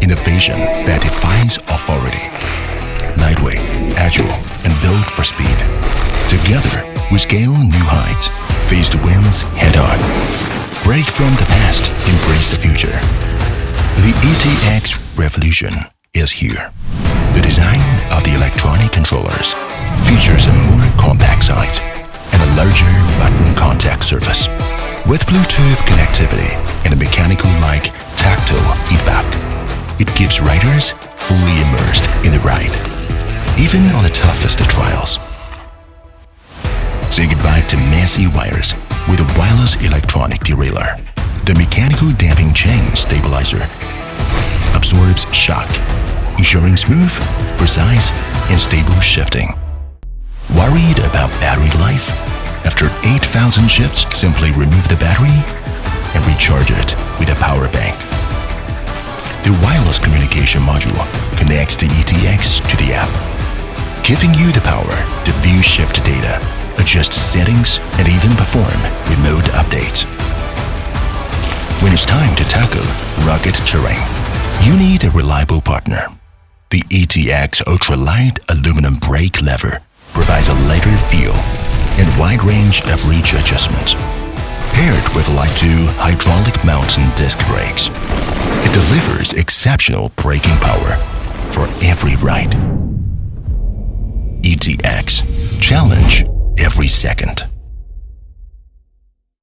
innovation that defies authority. Lightweight, agile, and built for speed. Together, we scale new heights, face the winds head-on. Break from the past, embrace the future. The ETX revolution is here. The design of the electronic controllers features a more compact size and a larger button contact surface. With Bluetooth connectivity and a mechanical-like tactile feedback, it keeps riders fully immersed in the ride, even on the toughest of trials. Say goodbye to messy wires with a wireless electronic derailleur. The mechanical damping chain stabilizer absorbs shock, ensuring smooth, precise, and stable shifting. Worried about battery life? After 8,000 shifts, simply remove the battery and recharge it with a power bank. The wireless communication module connects the ETX to the app, giving you the power to view shift data, adjust settings, and even perform remote updates. When it's time to tackle rugged terrain, you need a reliable partner. The ETX ultralight aluminum brake lever provides a lighter feel and wide range of reach adjustments. Paired with LTWOO hydraulic mountain disc brakes, it delivers exceptional braking power for every ride. ETX. Challenge every second.